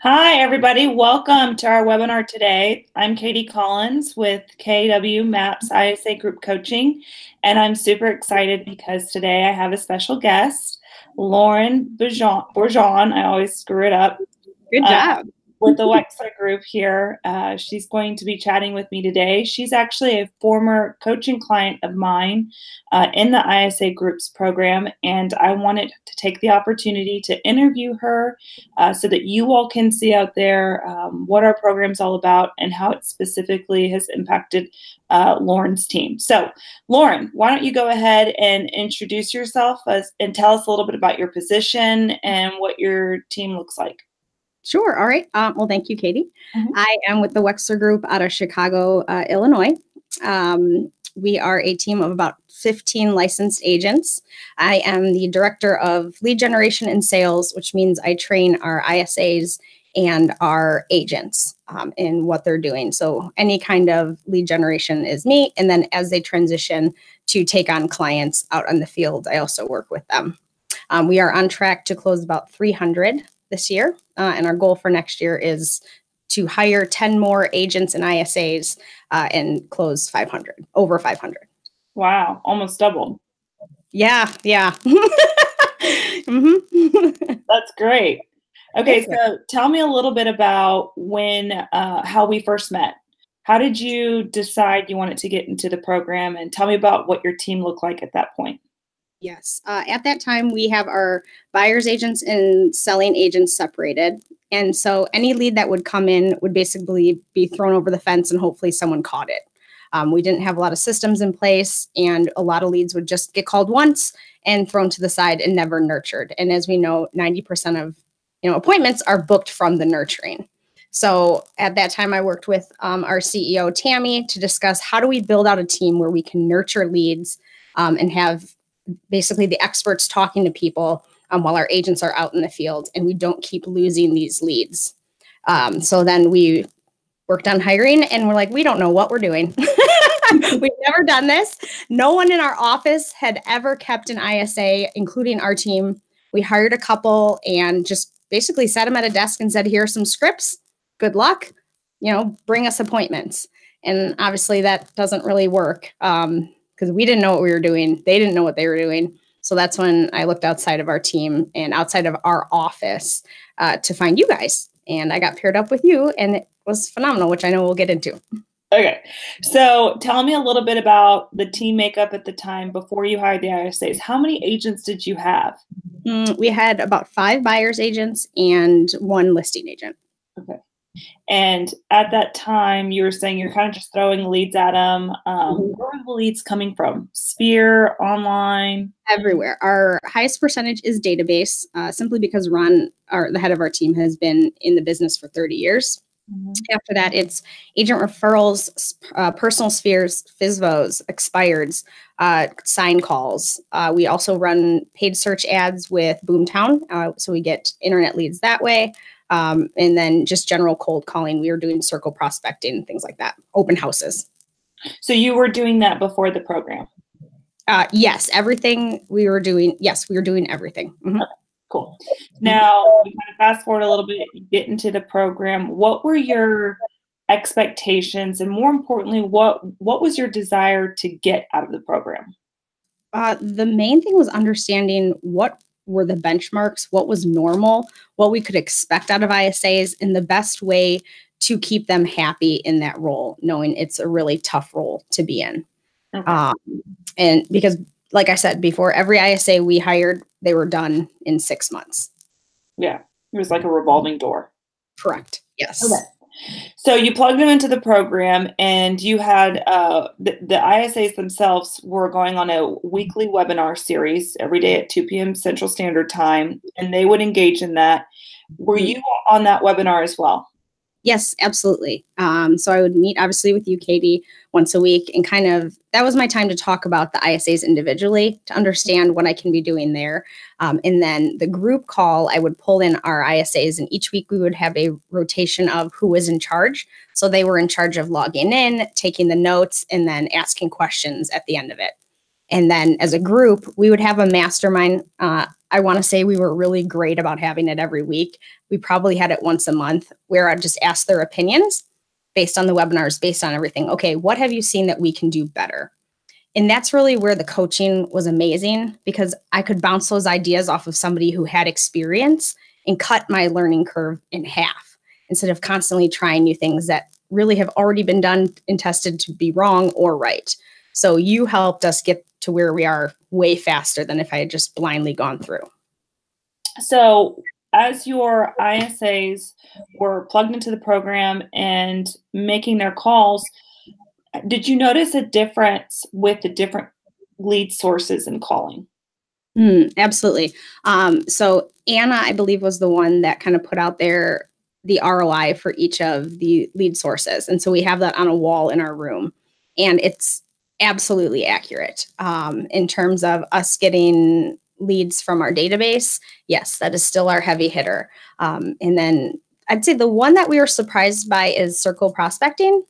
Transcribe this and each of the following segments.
Hi, everybody. Welcome to our webinar today. I'm Katie Collins with KW MAPS ISA Group Coaching, and I'm super excited because today I have a special guest, Lauren Borjon. I always screw it up. Good job. With the Wexler Group here. She's going to be chatting with me today. She's actually a former coaching client of mine in the ISA Group's program, and I wanted to take the opportunity to interview her so that you all can see out there what our program's all about and how it specifically has impacted Lauren's team. So, Lauren, why don't you go ahead and introduce yourself and tell us a little bit about your position and what your team looks like. Sure. All right. Well, thank you, Katie. I am with the Wexler Group out of Chicago, Illinois. We are a team of about 15 licensed agents. I am the director of lead generation and sales, which means I train our ISAs and our agents in what they're doing. So any kind of lead generation is me. And then as they transition to take on clients out on the field, I also work with them. We are on track to close about 300 this year. And our goal for next year is to hire 10 more agents and ISAs and close 500, over 500. Wow, almost double. Yeah. That's great. Okay, so tell me a little bit about how we first met. How did you decide you wanted to get into the program, and tell me about what your team looked like at that point? Yes. At that time, we have our buyer's agents and selling agents separated. And so any lead that would come in would basically be thrown over the fence and hopefully someone caught it. We didn't have a lot of systems in place, and a lot of leads would just get called once and thrown to the side and never nurtured. And as we know, 90% of appointments are booked from the nurturing. So at that time, I worked with our CEO, Tammy, to discuss how do we build out a team where we can nurture leads and have basically the experts talking to people while our agents are out in the field, and we don't keep losing these leads. So then we worked on hiring, and we're like, we don't know what we're doing. We've never done this. No one in our office had ever kept an ISA, including our team. We hired a couple and just basically sat them at a desk and said, here are some scripts. Good luck. Bring us appointments. And obviously that doesn't really work. Because we didn't know what we were doing. They didn't know what they were doing. So that's when I looked outside of our team and outside of our office to find you guys. And I got paired up with you, and it was phenomenal, which I know we'll get into. Okay. So tell me a little bit about the team makeup at the time before you hired the ISAs. How many agents did you have? We had about 5 buyer's agents and 1 listing agent. Okay. And at that time, you were saying you're kind of just throwing leads at them. Where are the leads coming from? Sphere, online? Everywhere. Our highest percentage is database, simply because Ron, the head of our team, has been in the business for 30 years. After that, it's agent referrals, personal spheres, FSVOs, expireds, sign calls. We also run paid search ads with Boomtown, so we get internet leads that way. And then just general cold calling. We were doing circle prospecting, things like that, open houses. So you were doing that before the program? Yes, everything we were doing. Yes, we were doing everything. Okay, cool. Now, we kind of fast forward a little bit, you get into the program. What were your expectations? And more importantly, what was your desire to get out of the program? The main thing was understanding what were the benchmarks, what was normal, what we could expect out of ISAs, and the best way to keep them happy in that role, knowing it's a really tough role to be in. Okay. And because, like I said before, every ISA we hired, they were done in 6 months. Yeah, it was like a revolving door. Correct. Yes. Okay. So you plugged them into the program, and you had the ISAs themselves were going on a weekly webinar series every day at 2 p.m. Central Standard Time, and they would engage in that. Were you on that webinar as well? Yes, absolutely. So I would meet obviously with you, Katie, once a week, and that was my time to talk about the ISAs individually, to understand what I can be doing there. And then the group call, I would pull in our ISAs, and each week we would have a rotation of who was in charge. So they were in charge of logging in, taking the notes, and then asking questions at the end of it. And then as a group, we would have a mastermind. I want to say we were really great about having it every week. We probably had it once a month where I'd just ask their opinions based on the webinars, based on everything. Okay, what have you seen that we can do better? And that's really where the coaching was amazing, because I could bounce those ideas off of somebody who had experience and cut my learning curve in half instead of constantly trying new things that really have already been done and tested to be wrong or right. So you helped us get to where we are way faster than if I had just blindly gone through. So as your ISAs were plugged into the program and making their calls, did you notice a difference with the different lead sources in calling? Absolutely. So Anna, I believe, was the one that kind of put out there the ROI for each of the lead sources. And so we have that on a wall in our room, and it's absolutely accurate. In terms of us getting leads from our database, yes, that is still our heavy hitter. And then I'd say the one that we were surprised by is circle prospecting.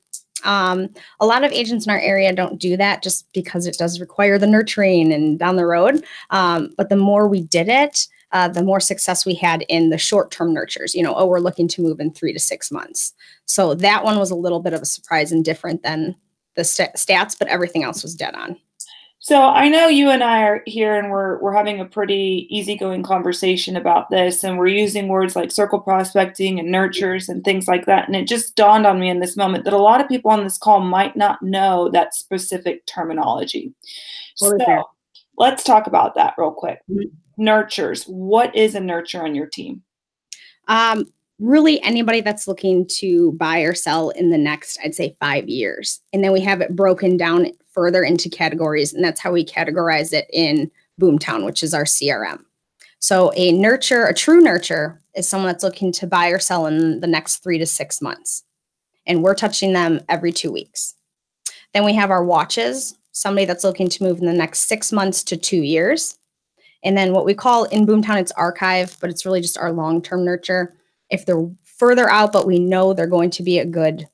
A lot of agents in our area don't do that just because it does require the nurturing and down the road. But the more we did it, the more success we had in the short-term nurtures. Oh, we're looking to move in 3 to 6 months. So that one was a little bit of a surprise and different than the stats, but everything else was dead on. So I know you and I are here and we're having a pretty easygoing conversation about this, and we're using words like circle prospecting and nurtures and things like that. And it just dawned on me in this moment that a lot of people on this call might not know that specific terminology. So let's talk about that real quick. Nurtures. What is a nurture on your team? Really anybody that's looking to buy or sell in the next, I'd say, 5 years. And then we have it broken down further into categories. And that's how we categorize it in Boomtown, which is our CRM. So a nurture, a true nurture, is someone that's looking to buy or sell in the next 3 to 6 months. And we're touching them every 2 weeks. Then we have our watches, somebody that's looking to move in the next 6 months to 2 years. And then what we call in Boomtown, it's archive, but it's really just our long-term nurture. If they're further out, but we know they're going to be a good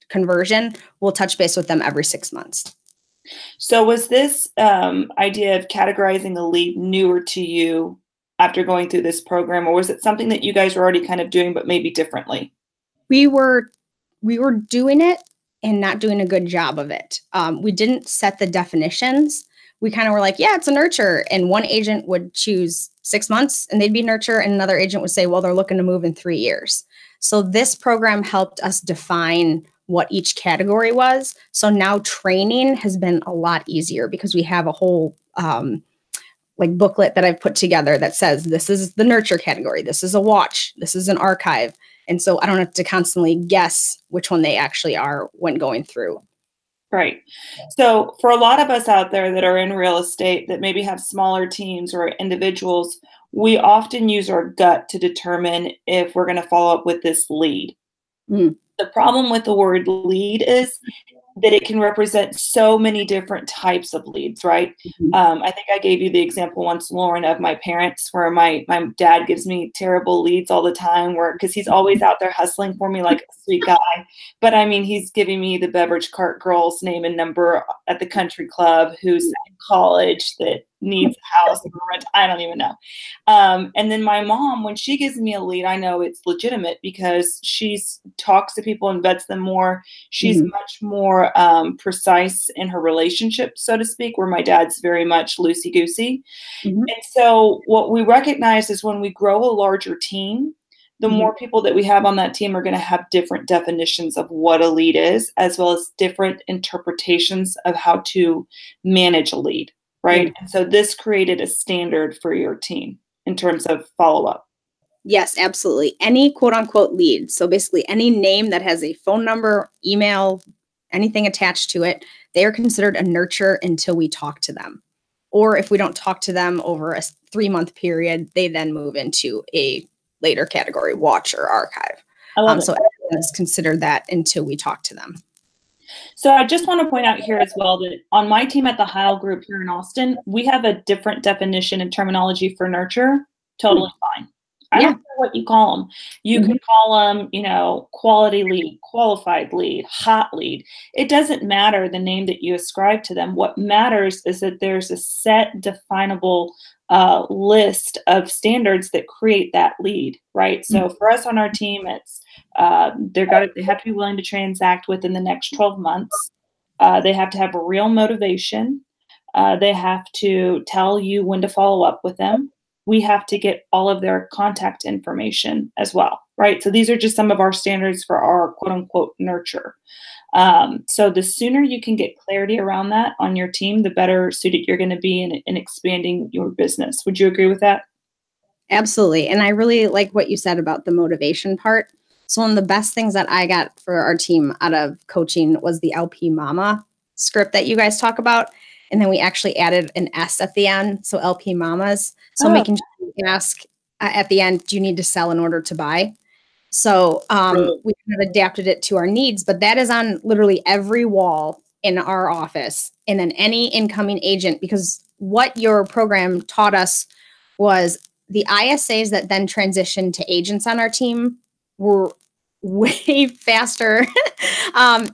conversion, we'll touch base with them every 6 months. So was this idea of categorizing a lead newer to you after going through this program, or was it something that you guys were already kind of doing, but maybe differently? We were doing it and not doing a good job of it. We didn't set the definitions. We kind of were like, yeah, it's a nurture. And one agent would choose 6 months and they'd be nurture. And another agent would say, well, they're looking to move in 3 years. So this program helped us define what each category was. So now training has been a lot easier because we have a whole booklet that I've put together that says, this is the nurture category. This is a watch. This is an archive. And so I don't have to constantly guess which one they actually are when going through. Right. So for a lot of us out there that are in real estate that maybe have smaller teams or individuals, we often use our gut to determine if we're going to follow up with this lead. The problem with the word lead is that it can represent so many different types of leads, right? I think I gave you the example once, Lauren, of my parents, where my dad gives me terrible leads all the time, because he's always out there hustling for me like a sweet guy. But I mean, he's giving me the beverage cart girl's name and number at the country club who's in college that needs a house or rent. I don't even know. And then my mom, when she gives me a lead, I know it's legitimate because she talks to people and vets them more. She's much more precise in her relationship, so to speak, where my dad's very much loosey-goosey. And so what we recognize is when we grow a larger team, the more people that we have on that team are going to have different definitions of what a lead is, as well as different interpretations of how to manage a lead. Right. And so this created a standard for your team in terms of follow-up. Yes, absolutely. Any quote unquote lead. So basically any name that has a phone number, email, anything attached to it, they are considered a nurture until we talk to them. Or if we don't talk to them over a 3-month period, they then move into a later category, watch or archive. So everyone is considered that until we talk to them. So I just want to point out here as well that on my team at the Heyl Group here in Austin, we have a different definition and terminology for nurture. Totally fine. I Yeah. don't care what you call them. You Mhm. could call them, you know, quality lead, qualified lead, hot lead. It doesn't matter the name that you ascribe to them. What matters is that there's a set definable list of standards that create that lead, right? So for us on our team, it's they have to be willing to transact within the next 12 months. They have to have a real motivation. They have to tell you when to follow up with them. We have to get all of their contact information as well, right? So these are just some of our standards for our quote unquote nurture. So the sooner you can get clarity around that on your team, the better suited you're going to be in expanding your business. Would you agree with that? Absolutely. And I really like what you said about the motivation part. So one of the best things that I got for our team out of coaching was the LP Mama script that you guys talk about. And then we actually added an S at the end. So LP Mamas. So Oh, making sure you ask at the end, do you need to sell in order to buy? So great. we kind of adapted it to our needs, but that is on literally every wall in our office. And then any incoming agent, because what your program taught us was the ISAs that then transitioned to agents on our team were way faster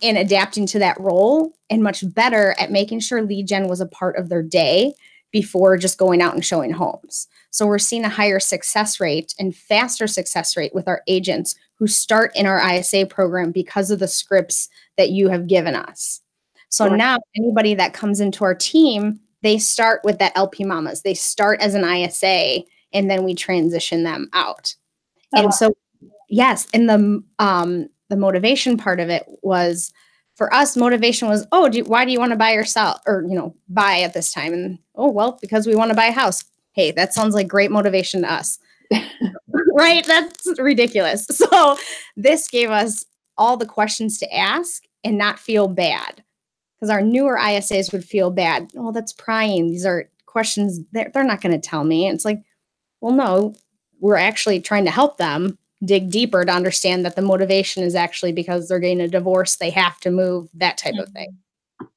in adapting to that role and much better at making sure lead gen was a part of their day before just going out and showing homes. So we're seeing a higher success rate and faster success rate with our agents who start in our ISA program because of the scripts that you have given us. So Right. now anybody that comes into our team, they start with that LP Mamas. They start as an ISA and then we transition them out. And so, yes, and the motivation part of it was for us. Motivation was, oh, why do you want to buy or sell, or buy at this time? And oh, well, because we want to buy a house. Hey, that sounds like great motivation to us, right? That's ridiculous. So this gave us all the questions to ask and not feel bad, because our newer ISAs would feel bad. Oh, that's prying. These are questions they're not going to tell me. And it's like, well, no, we're actually trying to help them dig deeper to understand that the motivation is actually because they're getting a divorce, they have to move, that type of thing.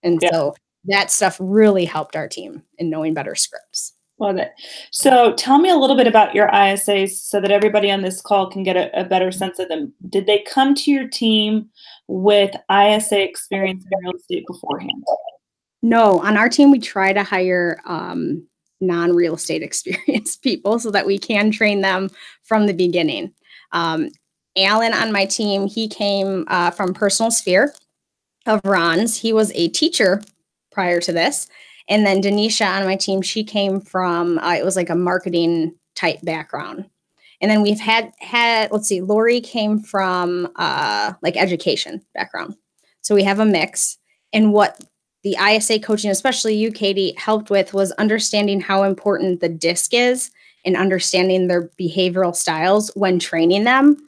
And Yeah. so that stuff really helped our team in knowing better scripts. Love it. So tell me a little bit about your ISAs so that everybody on this call can get a better sense of them. Did they come to your team with ISA experience in real estate beforehand? No, on our team, we try to hire non-real estate experienced people so that we can train them from the beginning. Alan on my team, he came from Personal Sphere of Ron's. He was a teacher prior to this. And then Denisha on my team, she came from, it was like a marketing type background. And then we've had, let's see, Lori came from like education background. So we have a mix. And what the ISA coaching, especially you, Katie, helped with was understanding how important the DISC is and understanding their behavioral styles when training them.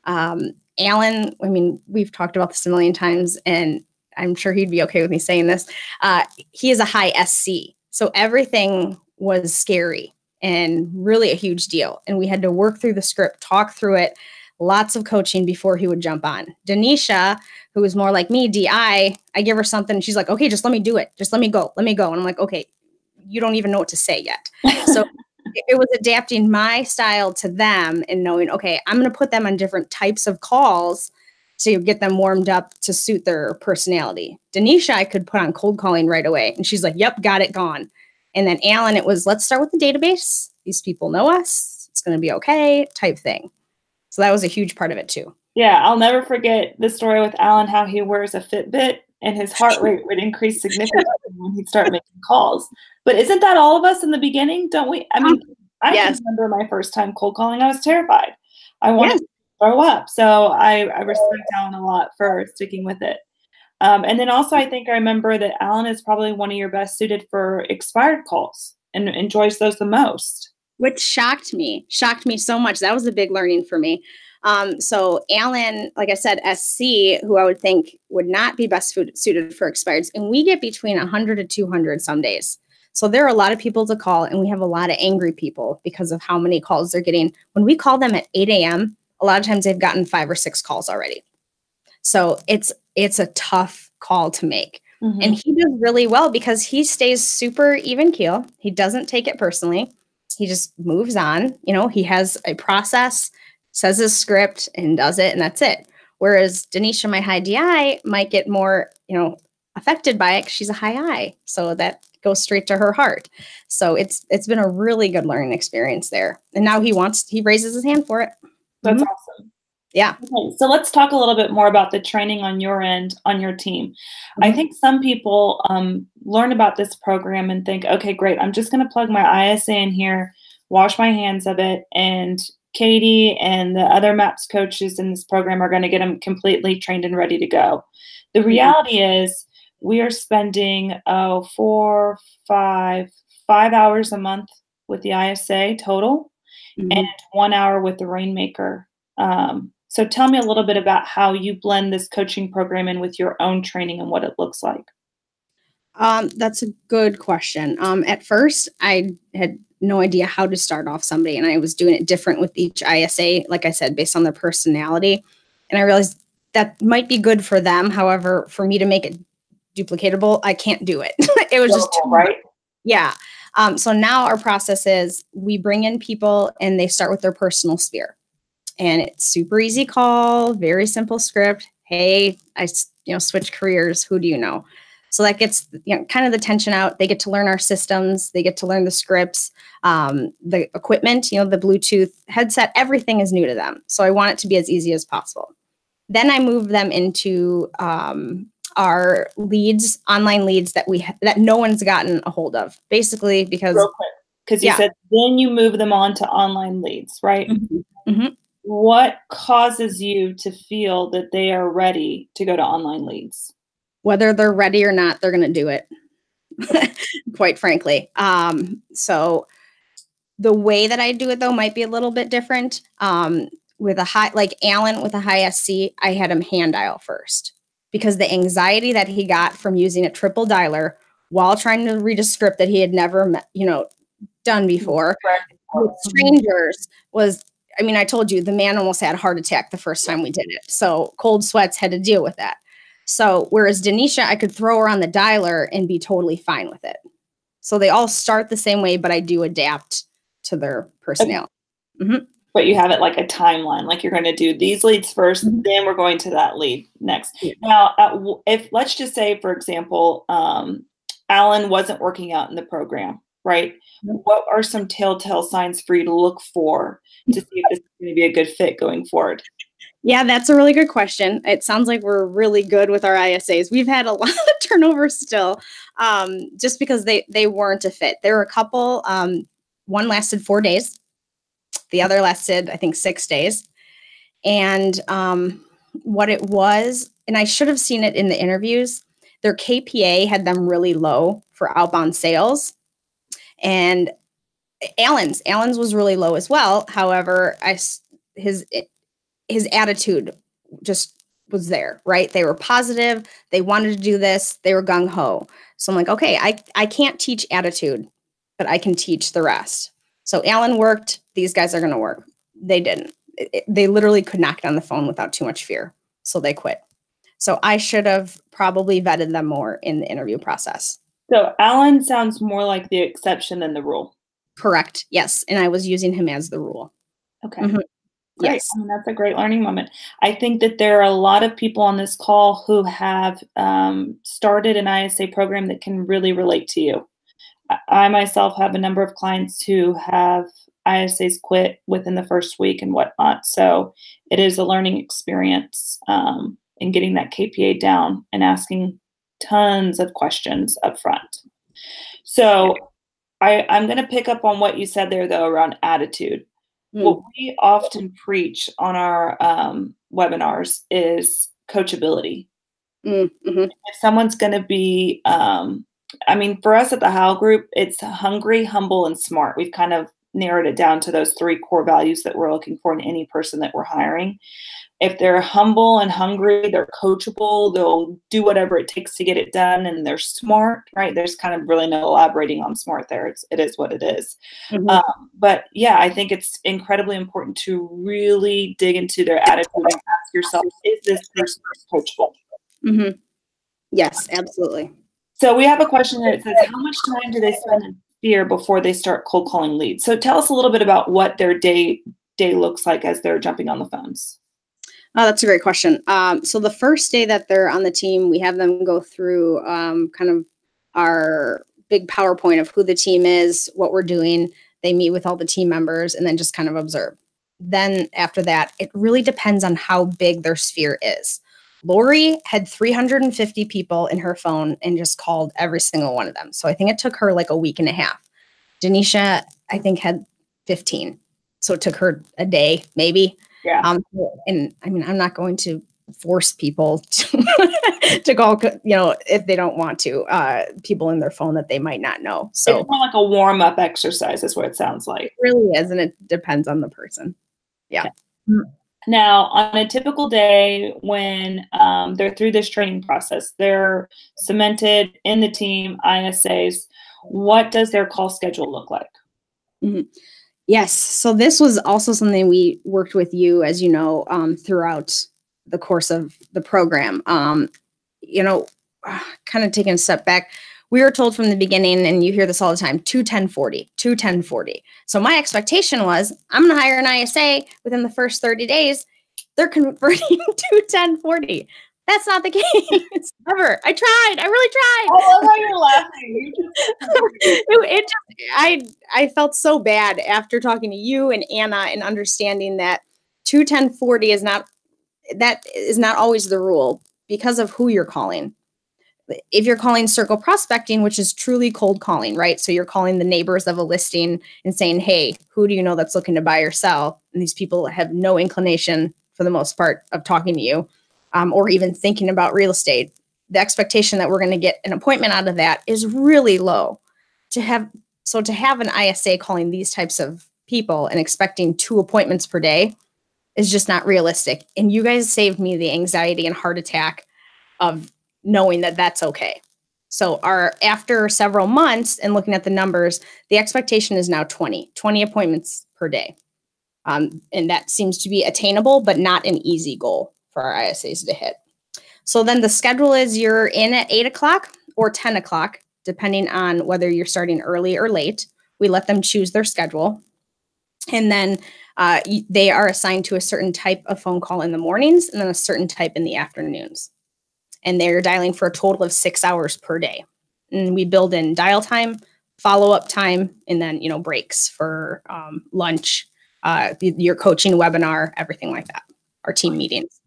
Alan, I mean, we've talked about this a million times, and I'm sure he'd be okay with me saying this. He is a high SC. So everything was scary and really a huge deal. And we had to work through the script, talk through it, lots of coaching before he would jump on. Denisha, who is more like me, DI, I give her something and she's like, okay, just let me do it. Just let me go. Let me go. And I'm like, okay, you don't even know what to say yet. So it was adapting my style to them and knowing, okay, I'm going to put them on different types of calls to get them warmed up to suit their personality. Denisha, I could put on cold calling right away. And she's like, yep, got it, gone. And then Alan, it was, let's start with the database. These people know us. It's going to be okay type thing. So that was a huge part of it too. Yeah, I'll never forget the story with Alan, how he wears a Fitbit and his heart rate would increase significantly when he'd start making calls. But isn't that all of us in the beginning? Don't we? I mean, I Yes. can remember my first time cold calling. I was terrified. I wanted Yes. to throw up. So I respect Alan a lot for sticking with it. And then also, I think I remember that Alan is probably one of your best suited for expired calls and enjoys those the most. Which shocked me so much. That was a big learning for me. So Alan, like I said, SC, who I would think would not be best suited for expireds, and we get between 100 to 200 some days. So there are a lot of people to call, and we have a lot of angry people because of how many calls they're getting. When we call them at 8 a.m., a lot of times they've gotten 5 or 6 calls already. So it's a tough call to make. And he does really well because he stays super even keel. He doesn't take it personally. he just moves on. You know, he has a process, says his script and does it, and that's it. Whereas Denisha, my high DI, might get more, you know, affected by it 'cause she's a high I. So that goes straight to her heart. So it's been a really good learning experience there. And now he raises his hand for it. That's awesome. Yeah. Okay, so let's talk a little bit more about the training on your end, on your team. I think some people learn about this program and think, okay, great, I'm just going to plug my ISA in here, wash my hands of it, and Katie and the other MAPS coaches in this program are going to get them completely trained and ready to go. The reality is we are spending 5 hours a month with the ISA total and 1 hour with the Rainmaker. So tell me a little bit about how you blend this coaching program in with your own training and what it looks like. That's a good question. At first, I had no idea how to start off somebody, and I was doing it different with each ISA, like I said, based on their personality. And I realized that might be good for them. However, for me to make it duplicatable, I can't do it. It was just too right. Yeah. So now our process is we bring in people and they start with their personal sphere. And it's super easy call, very simple script. Hey, I switch careers. Who do you know? So that gets kind of the tension out. They get to learn our systems. They get to learn the scripts, the equipment, the Bluetooth headset. Everything is new to them. So I want it to be as easy as possible. Then I move them into our leads, online leads that no one's gotten a hold of. Basically, because real quick, because you said then you move them on to online leads, right? What causes you to feel that they are ready to go to online leads? Whether they're ready or not, they're going to do it, quite frankly. So the way that I do it, though, might be a little bit different. With a high, like Alan with a high SC, I had him hand dial first because the anxiety that he got from using a triple dialer while trying to read a script that he had never, done before with strangers was, I told you, the man almost had a heart attack the first time we did it. So cold sweats, had to deal with that. So whereas Denisha, I could throw her on the dialer and be totally fine with it. So they all start the same way, but I do adapt to their personality. But you have it like a timeline, like you're going to do these leads first, then we're going to that lead next. Now, if let's just say, for example, Alan wasn't working out in the program, right? What are some telltale signs for you to look for to see if this is going to be a good fit going forward? Yeah, that's a really good question. It sounds like we're really good with our ISAs. We've had a lot of turnover still, just because they weren't a fit. There were a couple, one lasted 4 days. The other lasted, I think, 6 days. And what it was, and I should have seen it in the interviews, their KPA had them really low for outbound sales. And Alan's was really low as well. However, his attitude just was there, right? They were positive. They wanted to do this. They were gung-ho. So I'm like, okay, I can't teach attitude, but I can teach the rest. So Alan worked. These guys are going to work. They didn't. They literally could not get on the phone without too much fear. So they quit. So I should have probably vetted them more in the interview process. So Alan sounds more like the exception than the rule. Correct. Yes. And I was using him as the rule. Okay. Great. Yes. That's a great learning moment. I think that there are a lot of people on this call who have started an ISA program that can really relate to you. I myself have a number of clients who have ISAs quit within the first week and whatnot. So it is a learning experience in getting that KPA down and asking tons of questions up front. So I'm going to pick up on what you said there, though, around attitude. What we often preach on our webinars is coachability. If someone's going to be, for us at the Heyl Group, it's hungry, humble, and smart. We've kind of narrowed it down to those 3 core values that we're looking for in any person that we're hiring. If they're humble and hungry, they're coachable, they'll do whatever it takes to get it done, and they're smart, right? There's kind of really no elaborating on smart there. It is what it is. But yeah, I think it's incredibly important to really dig into their attitude and ask yourself, is this person coachable? Yes, absolutely. So we have a question that says, how much time do they spend sphere before they start cold calling leads. So tell us a little bit about what their day looks like as they're jumping on the phones. Oh, that's a great question. So the first day that they're on the team, we have them go through kind of our big PowerPoint of who the team is, what we're doing. They meet with all the team members and then just kind of observe. Then after that, it really depends on how big their sphere is. Lori had 350 people in her phone and just called every single one of them. So I think it took her like a week and a half. Denisha, I think, had 15. So it took her a day, maybe. Yeah. And I mean, I'm not going to force people to call, if they don't want to, people in their phone that they might not know. So it's more like a warm-up exercise is what it sounds like. It really is. And it depends on the person. Yeah. Okay. Now, on a typical day when they're through this training process, they're cemented in the team, ISAs, what does their call schedule look like? Mm-hmm. Yes. So this was also something we worked with you, as you know, throughout the course of the program. Kind of taking a step back, we were told from the beginning, and you hear this all the time, 2-10-40, 2-10-40. So my expectation was, I'm going to hire an ISA within the first 30 days. They're converting 2-10-40. That's not the case ever. I tried. I really tried. I love how you're laughing. I felt so bad after talking to you and Anna and understanding that 2-10-40 is not always the rule because of who you're calling. If you're calling circle prospecting, which is truly cold calling, right? So you're calling the neighbors of a listing and saying, hey, who do you know that's looking to buy or sell? And these people have no inclination, for the most part, of talking to you or even thinking about real estate. The expectation that we're going to get an appointment out of that is really low. To have an ISA calling these types of people and expecting 2 appointments per day is just not realistic. And you guys saved me the anxiety and heart attack of knowing that that's okay. So after several months and looking at the numbers, the expectation is now 20 appointments per day. And that seems to be attainable, but not an easy goal for our ISAs to hit. So then the schedule is you're in at 8 o'clock or 10 o'clock, depending on whether you're starting early or late. We let them choose their schedule. And then they are assigned to a certain type of phone call in the mornings and then a certain type in the afternoons. And they're dialing for a total of 6 hours per day. And we build in dial time, follow-up time, and then, breaks for lunch, your coaching webinar, everything like that, our team meetings.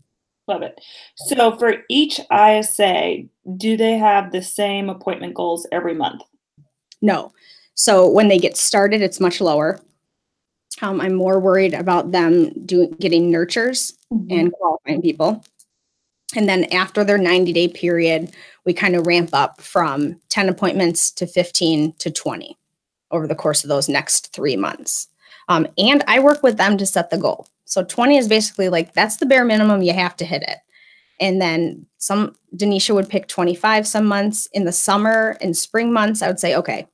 Love it. So for each ISA, do they have the same appointment goals every month? No. So when they get started, it's much lower. I'm more worried about them getting nurtures and qualifying people. And then after their 90-day period, we kind of ramp up from 10 appointments to 15 to 20 over the course of those next 3 months. And I work with them to set the goal. So 20 is basically like, that's the bare minimum, you have to hit it. And then Denisha would pick 25 some months. In the summer and spring months, I would say, okay,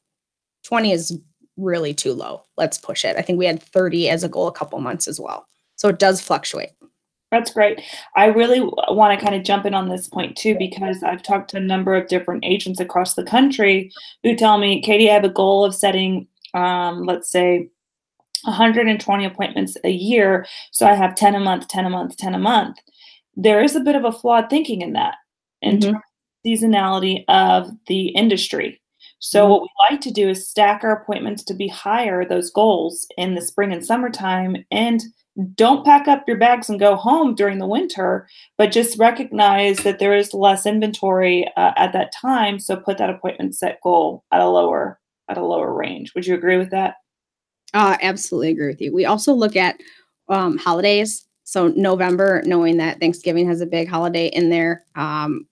20 is really too low. Let's push it. I think we had 30 as a goal a couple months as well. So it does fluctuate. That's great. I really want to kind of jump in on this point too, because I've talked to a number of different agents across the country who tell me, Katie, I have a goal of setting, let's say, 120 appointments a year. So I have 10 a month, 10 a month, 10 a month. There is a bit of a flawed thinking in that, in terms of seasonality of the industry. So what we like to do is stack our appointments to be higher, those goals, in the spring and summertime, and don't pack up your bags and go home during the winter, but just recognize that there is less inventory at that time. So put that appointment set goal at a lower range. Would you agree with that? Absolutely agree with you. We also look at holidays. So November, knowing that Thanksgiving has a big holiday in there,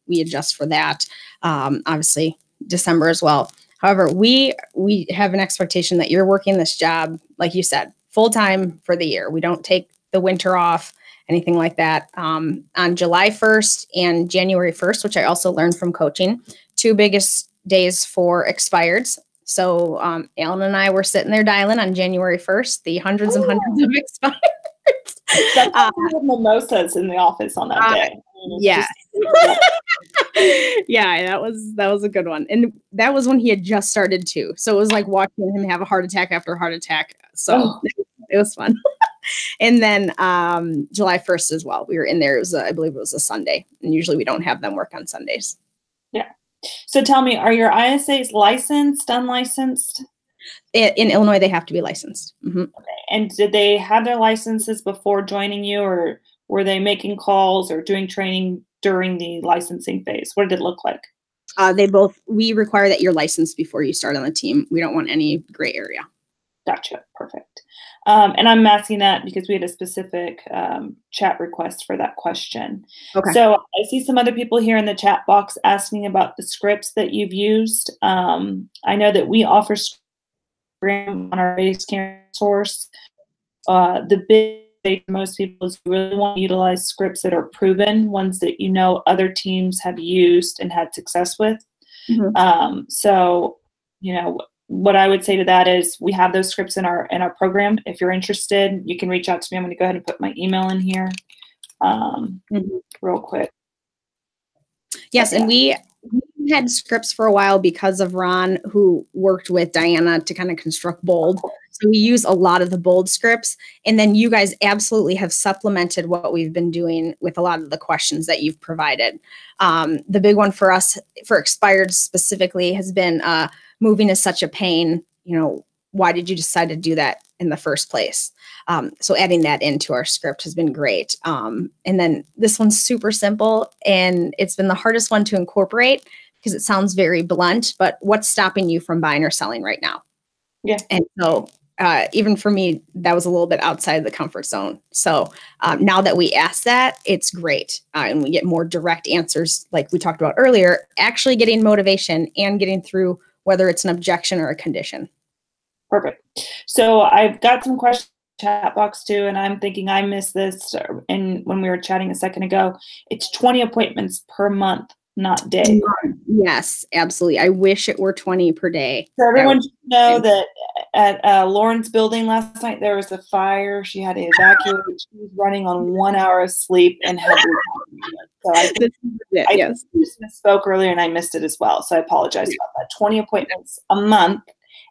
we adjust for that. Obviously, December as well. However, we have an expectation that you're working this job, like you said, full time for the year. We don't take the winter off, anything like that. On July 1st and January 1st, which I also learned from coaching, 2 biggest days for expireds. So Alan and I were sitting there dialing on January 1st, the hundreds and hundreds of expireds. That's mimosas in the office on that day. Yeah. Yeah, that was a good one. And that was when he had just started too. So it was like watching him have a heart attack after heart attack. So it was fun. And then July 1st as well. We were in there. It was, I believe it was a Sunday. And usually we don't have them work on Sundays. Yeah. So tell me, are your ISAs licensed, unlicensed? In Illinois, they have to be licensed. Okay. And did they have their licenses before joining you, or were they making calls or doing training during the licensing phase? What did it look like? We require that you're licensed before you start on the team. We don't want any gray area. Gotcha. Perfect. And I'm asking that because we had a specific chat request for that question. Okay. So I see some other people here in the chat box asking about the scripts that you've used. I know that we offer on our base camp source. The big thing for most people is you really want to utilize scripts that are proven, ones that you know other teams have used and had success with. So, you know, what I would say to that is we have those scripts in our program. If you're interested, you can reach out to me. I'm going to go ahead and put my email in here real quick. Yes, and we had scripts for a while because of Ron, who worked with Diana to kind of construct bold. So we use a lot of the bold scripts. And then you guys absolutely have supplemented what we've been doing with a lot of the questions that you've provided. The big one for us, for expired specifically, has been moving is such a pain. You know, why did you decide to do that in the first place? So adding that into our script has been great. And then this one's super simple, and it's been the hardest one to incorporate because it sounds very blunt, but what's stopping you from buying or selling right now? Yeah. And so even for me, that was a little bit outside the comfort zone. So now that we ask that, it's great. And we get more direct answers, like we talked about earlier, actually getting motivation and getting through whether it's an objection or a condition. Perfect. So I've got some questions in the chat box too, and I'm thinking I missed this when we were chatting a second ago. It's 20 appointments per month, not day. Yes, absolutely. I wish it were 20 per day. So everyone should know that at Lauren's building last night, there was a fire. She had to evacuate. She was running on 1 hour of sleep and had so I just misspoke earlier and I missed it as well. So I apologize about that. 20 appointments a month.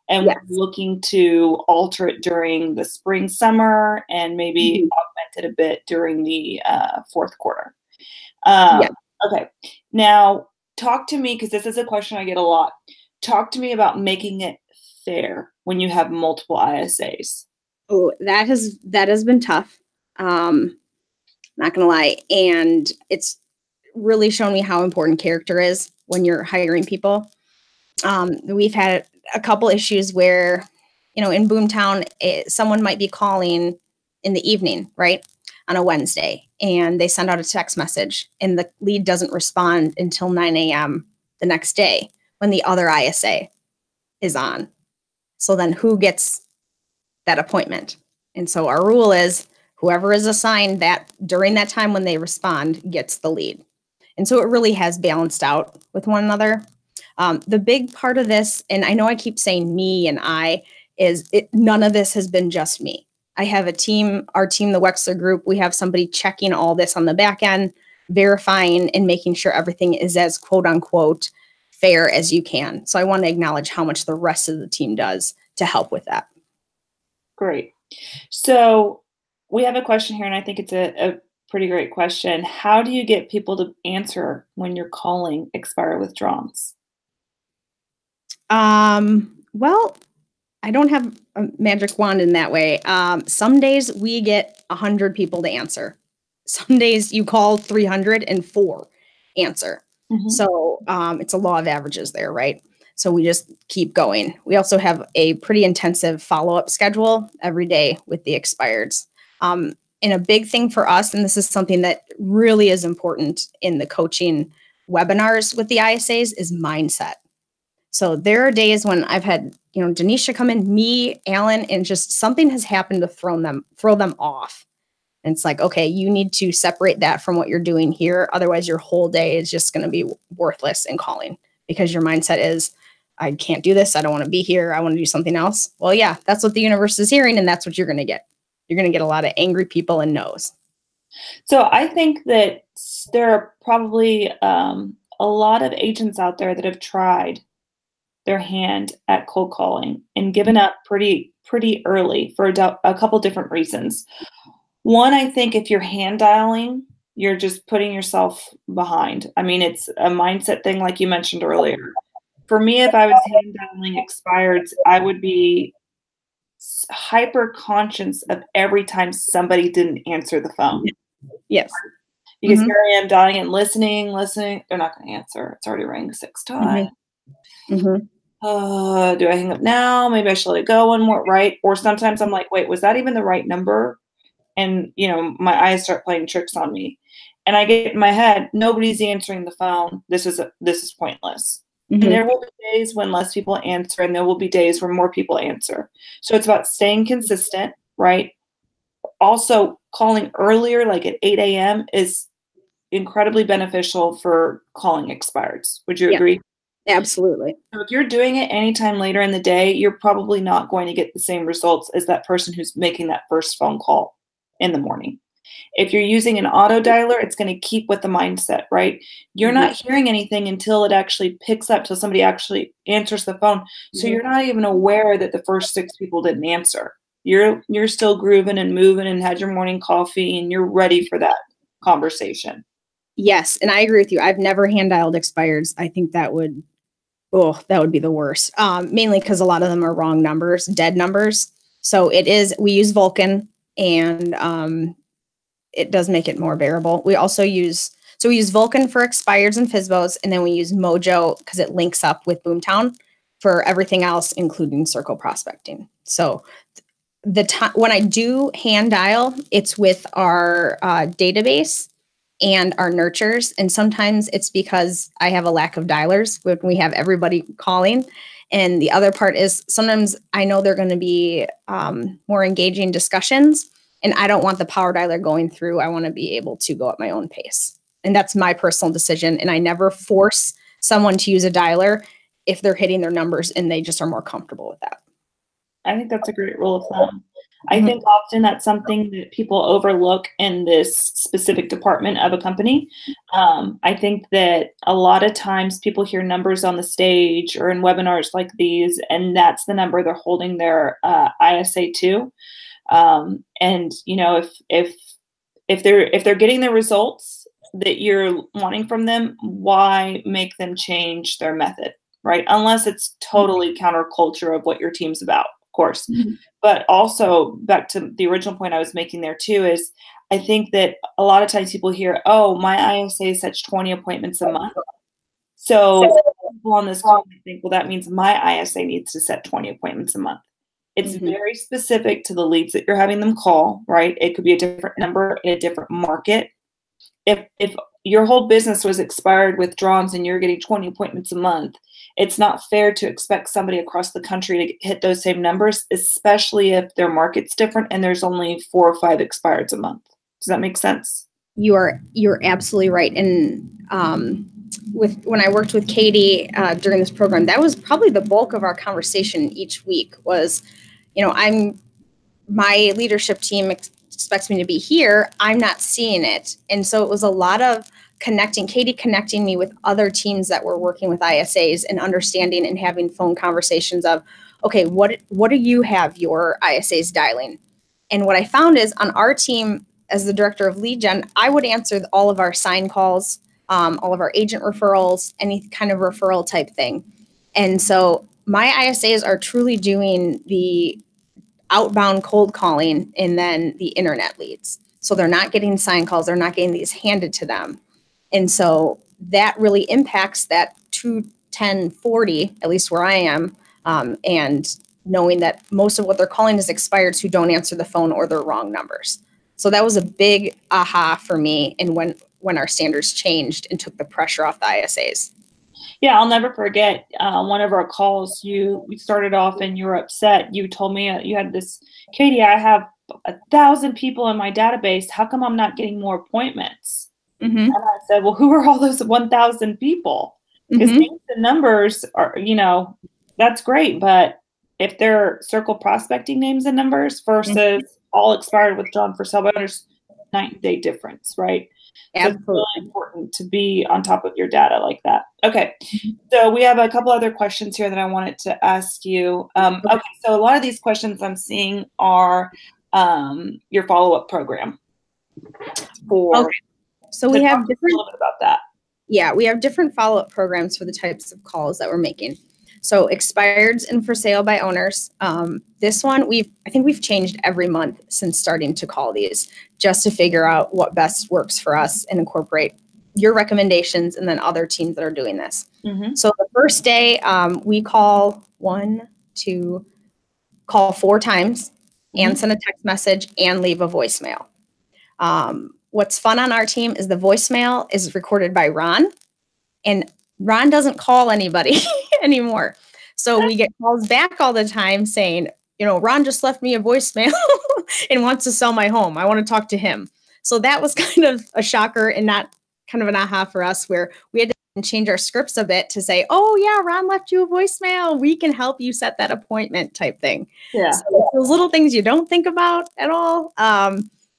And we're looking to alter it during the spring, summer, and maybe augment it a bit during the fourth quarter. Okay. Now, talk to me, because this is a question I get a lot. Talk to me about making it fair when you have multiple ISAs. Oh, that has been tough. Not gonna lie. And it's really shown me how important character is when you're hiring people. We've had a couple issues where, you know, in Boomtown, someone might be calling in the evening, right, on a Wednesday, and they send out a text message, and the lead doesn't respond until 9 a.m. the next day when the other ISA is on. So then who gets that appointment? And so our rule is whoever is assigned that during that time when they respond gets the lead. And so it really has balanced out with one another. The big part of this, and I know I keep saying me and I, is none of this has been just me. I have a team, our team, the Wexler Group, we have somebody checking all this on the back end, verifying and making sure everything is as quote unquote fair as you can. So I want to acknowledge how much the rest of the team does to help with that. Great. So we have a question here, and I think it's a pretty great question. How do you get people to answer when you're calling expire withdrawals? Well, I don't have a magic wand in that way. Some days we get 100 people to answer. Some days you call 304 answer. So it's a law of averages there, right? So we just keep going. We also have a pretty intensive follow-up schedule every day with the expireds. And a big thing for us, and this is something that really is important in the coaching webinars with the ISAs, is mindset. So there are days when I've had, you know, Denisha come in, me, Alan, and just something has happened to throw them off. And it's like, okay, you need to separate that from what you're doing here. Otherwise, your whole day is just going to be worthless in calling because your mindset is, I can't do this. I don't want to be here. I want to do something else. Well, yeah, that's what the universe is hearing, and that's what you're going to get. You're going to get a lot of angry people and no's. So I think that there are probably a lot of agents out there that have tried their hand at cold calling and given up pretty early for a couple different reasons. One, I think if you're hand dialing, you're just putting yourself behind. I mean, it's a mindset thing, like you mentioned earlier. For me, if I was hand dialing expireds, I would be hyper conscious of every time somebody didn't answer the phone. Yes. Because here I am dialing and listening. They're not going to answer. It's already rang 6 times. Do I hang up now? Maybe I should let it go one more, right? Or sometimes I'm like, wait, was that even the right number? And, my eyes start playing tricks on me. And I get in my head, nobody's answering the phone. This is pointless. And there will be days when less people answer, and there will be days where more people answer. So it's about staying consistent, right? Also, calling earlier, like at 8 a.m., is incredibly beneficial for calling expireds. Would you agree? Absolutely. So if you're doing it anytime later in the day, you're probably not going to get the same results as that person who's making that first phone call in the morning. If you're using an auto dialer, it's going to keep with the mindset, right? You're not hearing anything until it actually picks up, till somebody actually answers the phone. So you're not even aware that the first 6 people didn't answer. You're still grooving and moving and had your morning coffee and you're ready for that conversation. Yes, and I agree with you. I've never hand dialed expireds. I think that would be the worst. Mainly because a lot of them are wrong numbers, dead numbers. So we use Vulcan, and it does make it more bearable. We also use Vulcan for expireds and FSBOs, and then we use Mojo because it links up with Boomtown for everything else, including circle prospecting. So when I do hand dial, it's with our database and our nurtures. And sometimes it's because I have a lack of dialers when we have everybody calling. And the other part is sometimes I know they're going to be more engaging discussions, and I don't want the power dialer going through. I want to be able to go at my own pace. And that's my personal decision. And I never force someone to use a dialer if they're hitting their numbers and they just are more comfortable with that. I think that's a great rule of thumb. I think often that's something that people overlook in this specific department of a company. I think that a lot of times people hear numbers on the stage or in webinars like these, and that's the number they're holding their ISA to. And if they're getting the results that you're wanting from them, why make them change their method, right? Unless it's totally counterculture of what your team's about. Of course. But also back to the original point I was making there too, is I think that a lot of times people hear, oh, my ISA sets 20 appointments a month. So people on this call think, well, that means my ISA needs to set 20 appointments a month. It's very specific to the leads that you're having them call, right? It could be a different number in a different market. If your whole business was expired withdrawals and you're getting 20 appointments a month, it's not fair to expect somebody across the country to hit those same numbers, especially if their market's different and there's only 4 or 5 expireds a month. Does that make sense? You're absolutely right. And when I worked with Katie during this program, that was probably the bulk of our conversation each week was, my leadership team expects me to be here. I'm not seeing it. And so it was a lot of Katie connecting me with other teams that were working with ISAs and understanding and having phone conversations of, okay, what do you have your ISAs dialing? And what I found is on our team, as the director of lead gen, I would answer all of our sign calls, all of our agent referrals, any kind of referral type thing. And so my ISAs are truly doing the outbound cold calling and then the internet leads. So they're not getting sign calls. They're not getting these handed to them. And so that really impacts that 2-10-40, at least where I am, and knowing that most of what they're calling is expireds who don't answer the phone or they're wrong numbers. So that was a big aha for me. And when our standards changed and took the pressure off the ISAs. Yeah, I'll never forget one of our calls. We started off and you were upset. You told me you had this, Katie, I have 1,000 people in my database. How come I'm not getting more appointments? And I said, well, who are all those 1,000 people? Because names and numbers are, that's great. But if they're circle prospecting names and numbers versus all expired withdrawn for sale by owners, night and day difference, right? Absolutely. So it's really important to be on top of your data like that. Okay, so we have a couple other questions here that I wanted to ask you. Okay, so a lot of these questions I'm seeing are your follow-up program. So we have different, a little bit about that. Yeah, we have different follow-up programs for the types of calls that we're making. So expireds and for sale by owners. This one, I think we've changed every month since starting to call these, just to figure out what best works for us and incorporate your recommendations and then other teams that are doing this. So the first day, we call call 4 times and send a text message and leave a voicemail. What's fun on our team is the voicemail is recorded by Ron, and Ron doesn't call anybody anymore. So we get calls back all the time saying, Ron just left me a voicemail and wants to sell my home. I want to talk to him. So that was kind of a shocker and not kind of an aha for us, where we had to change our scripts a bit to say, oh yeah, Ron left you a voicemail. We can help you set that appointment type thing. Yeah. So those little things you don't think about at all,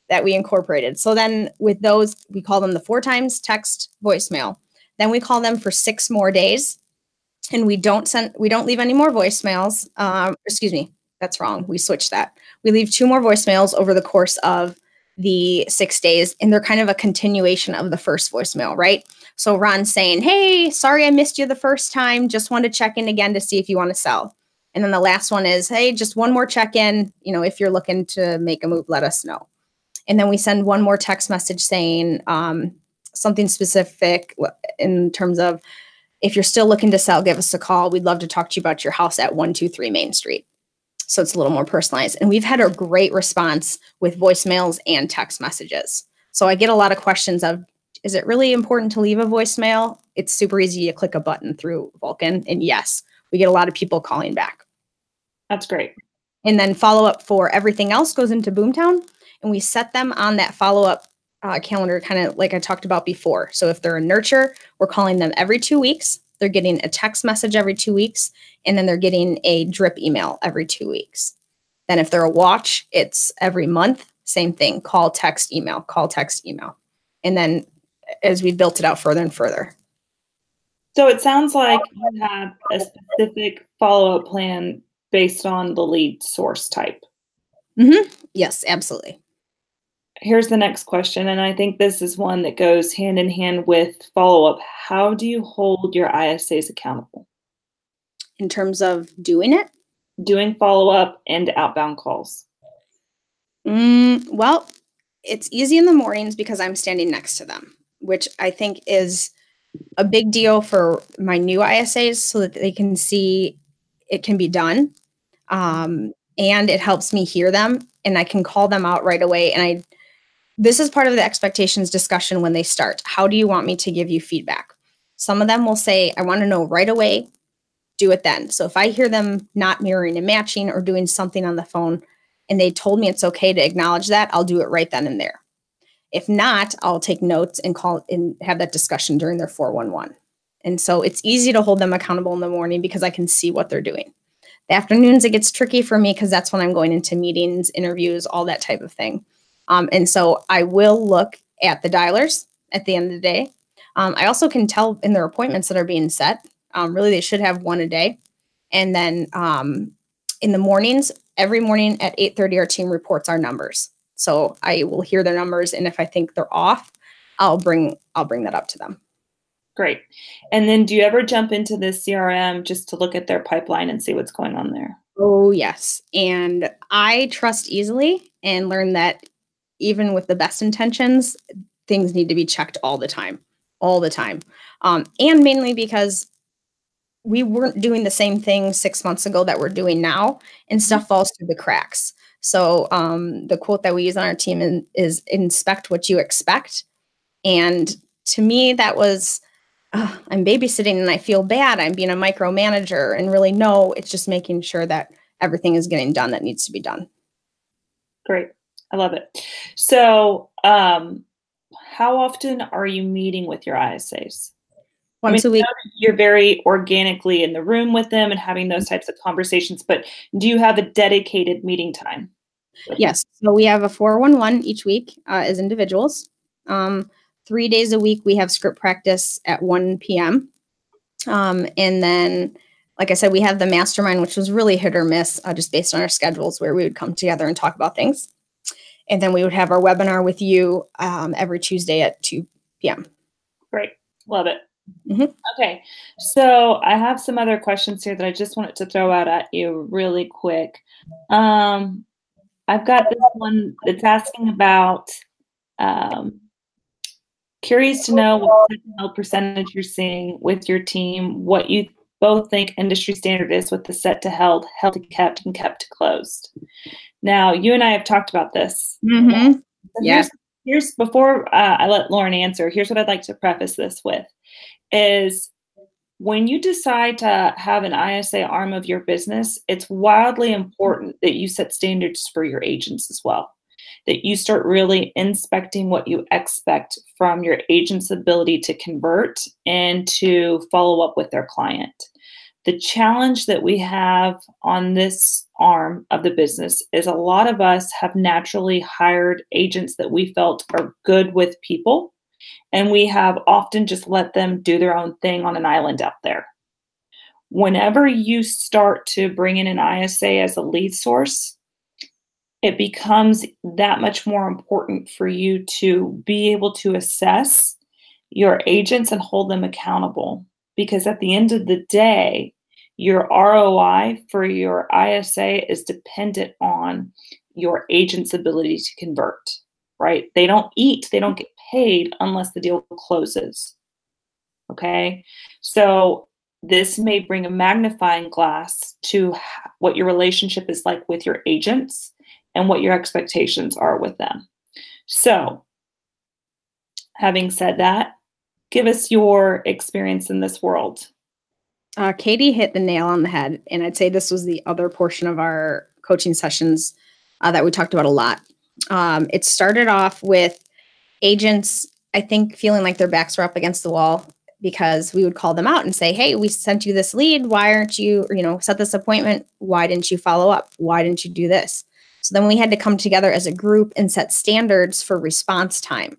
that we incorporated. So then with those, we call them the 4 times text voicemail. Then we call them for 6 more days, and we don't leave any more voicemails. Excuse me, that's wrong. We switched that. We leave 2 more voicemails over the course of the 6 days, and they're kind of a continuation of the first voicemail, right? So Ron's saying, hey, sorry I missed you the first time. Just wanted to check in again to see if you want to sell. And then the last one is, hey, just one more check-in. If you're looking to make a move, let us know. And then we send one more text message saying something specific in terms of, if you're still looking to sell, give us a call. We'd love to talk to you about your house at 123 Main Street. So it's a little more personalized. And we've had a great response with voicemails and text messages. So I get a lot of questions of, is it really important to leave a voicemail? It's super easy to click a button through Vulcan. And yes, we get a lot of people calling back. That's great. And then follow up for everything else goes into Boomtown. And we set them on that follow-up calendar, kind of like I talked about before. So if they're a nurture, we're calling them every 2 weeks. They're getting a text message every 2 weeks, and then they're getting a drip email every 2 weeks. Then if they're a watch, it's every month, same thing, call, text, email, call, text, email. And then as we built it out further and further. So it sounds like you have a specific follow-up plan based on the lead source type. Yes, absolutely. Here's the next question, and I think this is one that goes hand in hand with follow-up. How do you hold your ISAs accountable? In terms of doing it? Doing follow-up and outbound calls. Well, it's easy in the mornings because I'm standing next to them, which I think is a big deal for my new ISAs so that they can see it can be done. And it helps me hear them, and I can call them out right away. And this is part of the expectations discussion when they start. How do you want me to give you feedback? Some of them will say, I want to know right away, do it then. So if I hear them not mirroring and matching or doing something on the phone and they told me it's okay to acknowledge that, I'll do it right then and there. If not, I'll take notes and call and have that discussion during their 411. And so it's easy to hold them accountable in the morning because I can see what they're doing. The afternoons, it gets tricky for me because that's when I'm going into meetings, interviews, all that type of thing. And so I will look at the dialers at the end of the day. I also can tell in their appointments that are being set, really they should have 1 a day. And then in the mornings, every morning at 8:30, our team reports our numbers. So I will hear their numbers, and if I think they're off, I'll bring that up to them. Great. And then do you ever jump into the CRM just to look at their pipeline and see what's going on there? Oh, yes. And I trust easily and learn that even with the best intentions, things need to be checked all the time. And mainly because we weren't doing the same thing 6 months ago that we're doing now, and stuff falls through the cracks. So the quote that we use on our team is inspect what you expect. And to me, that was, I'm babysitting and I feel bad. I'm being a micromanager, and really, no, it's just making sure that everything is getting done that needs to be done. Great. I love it. So how often are you meeting with your ISAs? Once a week. You're very organically in the room with them and having those types of conversations, but do you have a dedicated meeting time? Yes. So we have a 411 each week as individuals. 3 days a week, we have script practice at 1 p.m. And then, like I said, we have the mastermind, which was really hit or miss, just based on our schedules, where we would come together and talk about things. And then we would have our webinar with you every Tuesday at 2 p.m. Great. Love it. Okay. So I have some other questions here that I just wanted to throw out at you really quick. I've got this one that's asking about, curious to know what percentage you're seeing with your team, what you both think industry standard is with the set to held, held to kept, and kept to closed. Now, you and I have talked about this. Mm-hmm. So here's before I let Lauren answer, here's what I'd like to preface this with, is when you decide to have an ISA arm of your business, it's wildly important that you set standards for your agents as well, that you start really inspecting what you expect from your agent's ability to convert and to follow up with their client. The challenge that we have on this arm of the business is a lot of us have naturally hired agents that we felt are good with people, and we have often just let them do their own thing on an island out there. Whenever you start to bring in an ISA as a lead source, it becomes that much more important for you to be able to assess your agents and hold them accountable. Because at the end of the day, your ROI for your ISA is dependent on your agent's ability to convert, right? They don't eat, they don't get paid unless the deal closes, okay? So this may bring a magnifying glass to what your relationship is like with your agents and what your expectations are with them. So, having said that, give us your experience in this world. Katie hit the nail on the head, and I'd say this was the other portion of our coaching sessions that we talked about a lot. It started off with agents, I think, feeling like their backs were up against the wall because we would call them out and say, hey, we sent you this lead. Why aren't you, set this appointment? Why didn't you follow up? Why didn't you do this? So then we had to come together as a group and set standards for response time.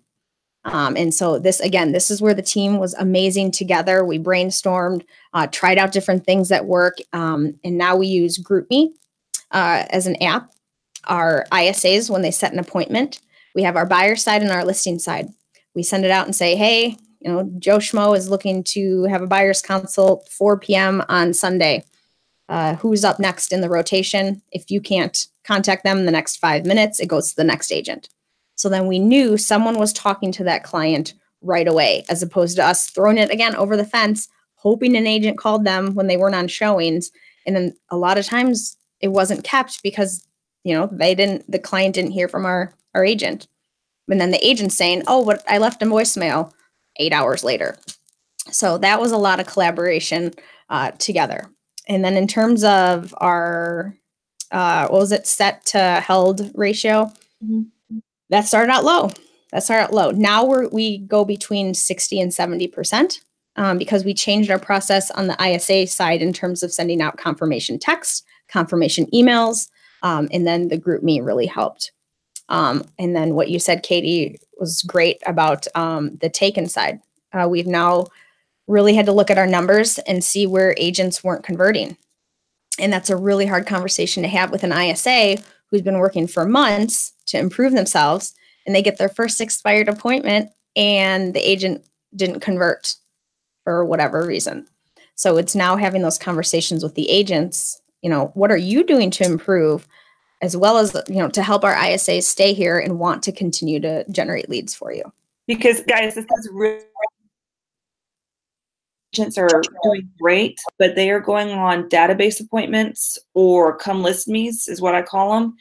And so this is where the team was amazing together. We brainstormed, tried out different things that work. And now we use GroupMe as an app. Our ISAs, when they set an appointment, we have our buyer side and our listing side. We send it out and say, hey, Joe Schmo is looking to have a buyer's consult 4 p.m. on Sunday. Who's up next in the rotation? If you can't contact them in the next 5 minutes, it goes to the next agent. So then we knew someone was talking to that client right away, as opposed to us throwing it again over the fence, hoping an agent called them when they weren't on showings. And then a lot of times it wasn't kept because, the client didn't hear from our agent. And then the agent saying, oh, what I left a voicemail 8 hours later. So that was a lot of collaboration together. And then in terms of our, set to held ratio, that started out low. Now we go between 60 and 70% because we changed our process on the ISA side in terms of sending out confirmation text, confirmation emails, and then the GroupMe really helped. And then what you said, Katie, was great about the taken side. We've now really had to look at our numbers and see where agents weren't converting. And that's a really hard conversation to have with an ISA who's been working for months to improve themselves, and they get their first expired appointment and the agent didn't convert for whatever reason. So it's now having those conversations with the agents, what are you doing to improve, as well as, to help our ISAs stay here and want to continue to generate leads for you. Because guys, this is really, agents are doing great, but they are going on database appointments or come list me's is what I call them.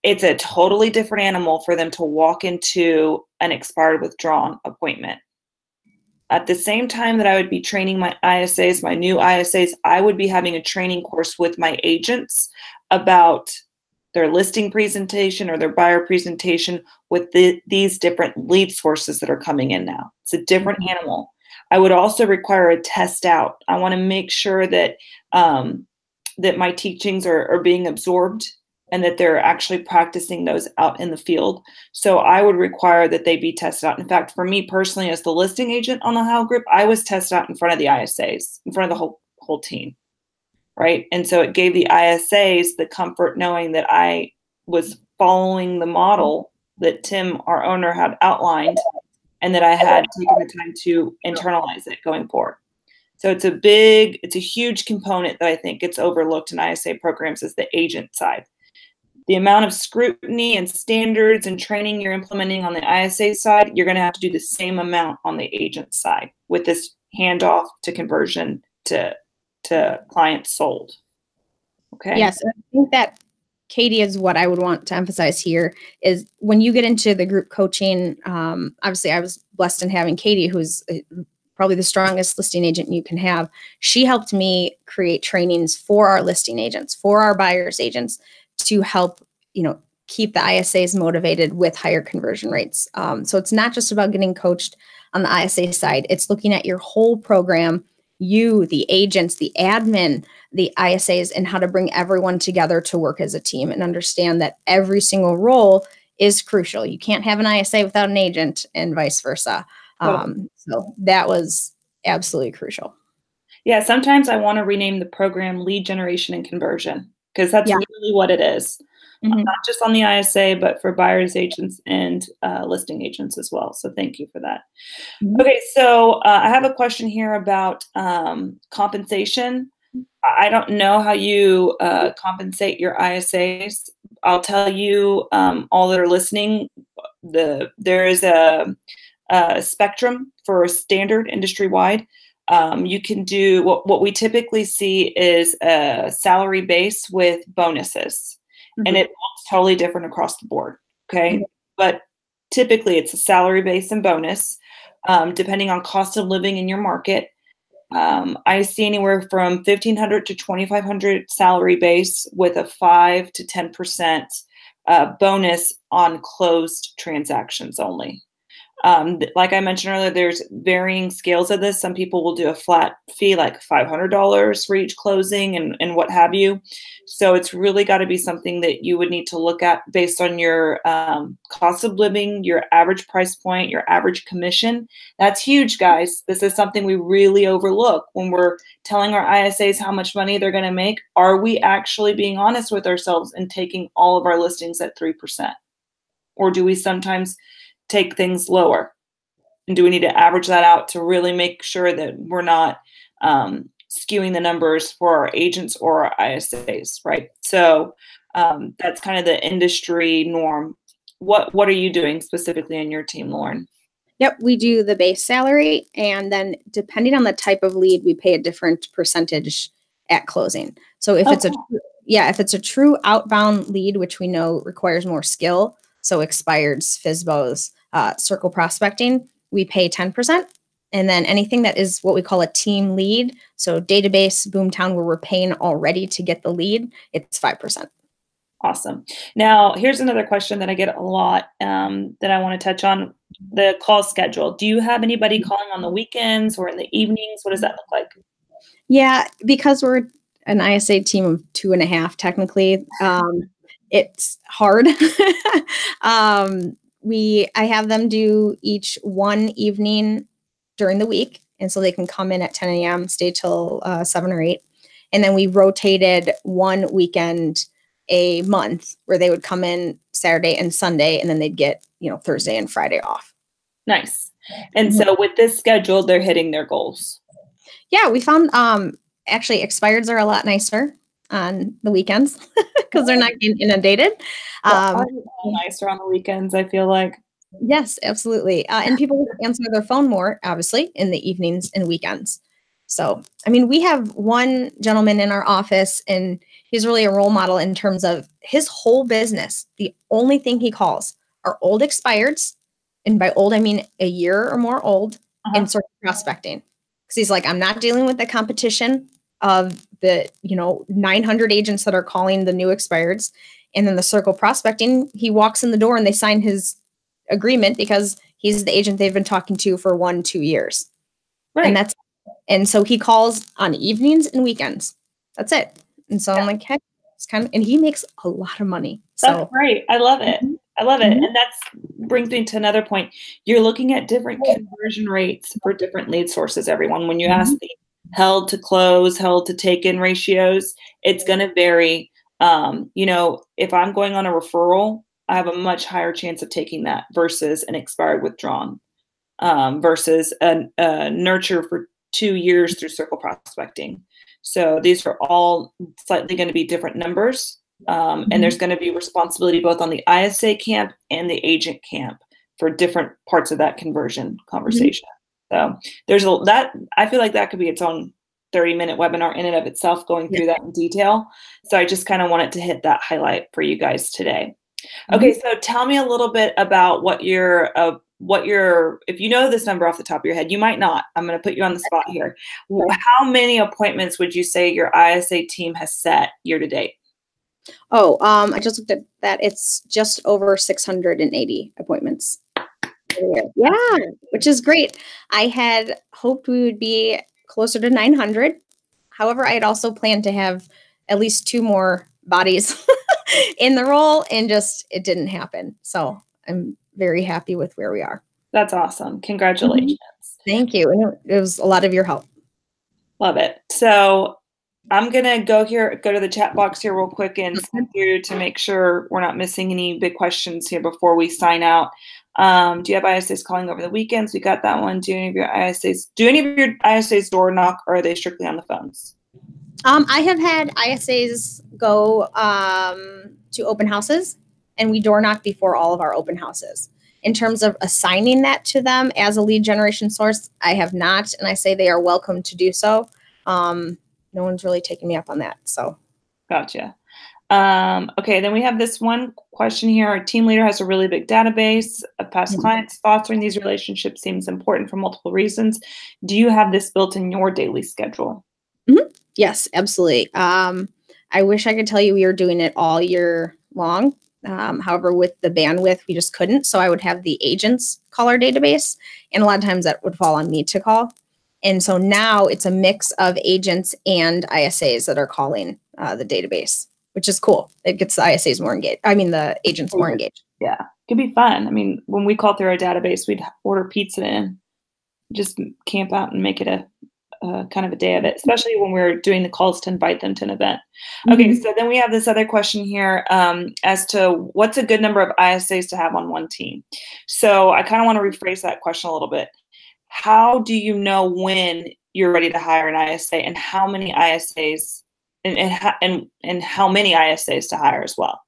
It's a totally different animal for them to walk into an expired withdrawn appointment. At the same time that I would be training my ISAs, my new ISAs, I would be having a training course with my agents about their listing presentation or their buyer presentation with these different lead sources that are coming in now. It's a different animal. I would also require a test out. I want to make sure that that my teachings are being absorbed and that they're actually practicing those out in the field. So I would require that they be tested out. In fact, for me personally, as the listing agent on the Heyl Group, I was tested out in front of the ISAs, in front of the whole team, right? And so it gave the ISAs the comfort knowing that I was following the model that Tim, our owner, had outlined, and that I had taken the time to internalize it going forward. So it's a huge component that I think gets overlooked in ISA programs is the agent side. The amount of scrutiny and standards and training you're implementing on the ISA side, you're going to have to do the same amount on the agent side with this handoff to conversion to client sold. Okay. Yes, I think that, Katie, is what I would want to emphasize here is when you get into the group coaching, obviously I was blessed in having Katie, who's probably the strongest listing agent you can have. She helped me create trainings for our listing agents, for our buyers agents, to help, keep the ISAs motivated with higher conversion rates. So it's not just about getting coached on the ISA side. It's looking at your whole program, you, the agents, the admin, the ISAs, and how to bring everyone together to work as a team and understand that every single role is crucial. You can't have an ISA without an agent and vice versa. So that was absolutely crucial. Yeah, sometimes I want to rename the program Lead Generation and Conversion, because that's really what it is. Not just on the ISA, but for buyers agents and listing agents as well. So thank you for that. Okay, so I have a question here about compensation. I don't know how you compensate your ISAs. I'll tell you, all that are listening, there is a spectrum for standard industry-wide. You can do what we typically see is a salary base with bonuses, and it looks totally different across the board. Okay, but typically it's a salary base and bonus, depending on cost of living in your market. I see anywhere from $1,500 to $2,500 salary base with a 5 to 10% bonus on closed transactions only. Like I mentioned earlier, there's varying scales of this. Some people will do a flat fee, like $500 for each closing and what have you. So it's really got to be something that you would need to look at based on your cost of living, your average price point, your average commission. That's huge, guys. This is something we really overlook when we're telling our ISAs how much money they're going to make. Are we actually being honest with ourselves and taking all of our listings at 3%? Or do we sometimes take things lower? And do we need to average that out to really make sure that we're not skewing the numbers for our agents or our ISAs, right? So that's kind of the industry norm. What are you doing specifically in your team, Lauren? Yep, we do the base salary, and then depending on the type of lead, we pay a different percentage at closing. So if it's a true outbound lead, which we know requires more skill, so expireds, FSBOs, circle prospecting, we pay 10%. And then anything that is what we call a team lead, so database, Boomtown, where we're paying already to get the lead, it's 5%. Awesome. Now, here's another question that I get a lot that I want to touch on, the call schedule. Do you have anybody calling on the weekends or in the evenings? What does that look like? Yeah, because we're an ISA team of 2.5, technically, it's hard. I have them do each one evening during the week. And so they can come in at 10 a.m., stay till 7 or 8. And then we rotated one weekend a month where they would come in Saturday and Sunday, and then they'd get, Thursday and Friday off. Nice. And so with this schedule, they're hitting their goals. Yeah, we found actually expireds are a lot nicer on the weekends because they're not getting inundated. Nicer on the weekends, I feel like. Yes, absolutely. And people answer their phone more, obviously, in the evenings and weekends. So, we have one gentleman in our office, and he's really a role model in terms of his whole business. The only thing he calls are old expireds. And by old, I mean a year or more old, and circle prospecting. Because he's like, I'm not dealing with the competition of the, 900 agents that are calling the new expireds. And then the circle prospecting, he walks in the door and they sign his agreement because he's the agent they've been talking to for 1-2 years. Right. And so he calls on evenings and weekends. That's it. And so I'm like, hey. It's kind of, and he makes a lot of money. That's So great. I love it. I love it. Mhm. And that's brings me to another point. You're looking at different conversion rates for different lead sources, everyone. When you ask the held to close, held to take in ratios, it's going to vary. You know, if I'm going on a referral, I have a much higher chance of taking that versus an expired withdrawn, versus a nurture for 2 years through circle prospecting. So these are all slightly going to be different numbers. And there's going to be responsibility both on the ISA camp and the agent camp for different parts of that conversion conversation. So there's that. I feel like that could be its own 30-minute webinar in and of itself, going through that in detail. So I just kind of wanted to hit that highlight for you guys today. Okay, so tell me a little bit about what your if you know this number off the top of your head, you might not. I'm going to put you on the spot here. How many appointments would you say your ISA team has set year to date? Oh, I just looked at that. It's just over 680 appointments. Yeah, which is great. I had hoped we would be closer to 900. However, I had also planned to have at least 2 more bodies in the role, and just it didn't happen. So I'm very happy with where we are. That's awesome. Congratulations. Thank you. And it was a lot of your help. Love it. So I'm going to go to the chat box here real quick and send through to make sure we're not missing any big questions here before we sign out. Do you have ISAs calling over the weekends? We got that one. Do any of your ISAs door knock, or are they strictly on the phones? I have had ISAs go to open houses, and we door knock before all of our open houses. In terms of assigning that to them as a lead generation source, I have not, and I say they are welcome to do so. No one's really taken me up on that. So, gotcha. Okay, then we have this one question here. Our team leader has a really big database of past clients. Fostering these relationships seems important for multiple reasons. Do you have this built in your daily schedule? Yes, absolutely. I wish I could tell you we were doing it all year long. However, with the bandwidth, we just couldn't. So I would have the agents call our database, and a lot of times that would fall on me to call. And so now it's a mix of agents and ISAs that are calling the database, which is cool. It gets the ISAs more engaged. I mean, the agents more engaged. Yeah, it can be fun. I mean, when we call through our database, we'd order pizza and just camp out and make it a kind of a day of it, especially when we're doing the calls to invite them to an event. Okay, so then we have this other question here as to what's a good number of ISAs to have on one team. So I kind of want to rephrase that question a little bit. How do you know when you're ready to hire an ISA, and how many ISAs and how many ISAs to hire as well?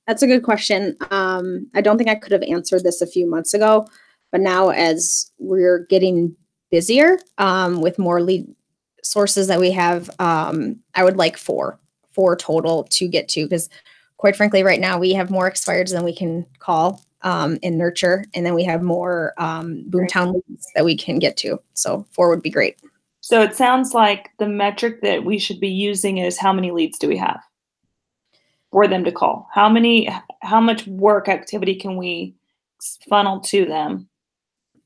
That's a good question. I don't think I could have answered this a few months ago, but now as we're getting busier with more lead sources that we have, I would like four total to get to, because quite frankly, right now we have more expireds than we can call and nurture, and then we have more boomtown leads that we can get to. So 4 would be great. So it sounds like the metric that we should be using is how many leads do we have for them to call? How much work activity can we funnel to them?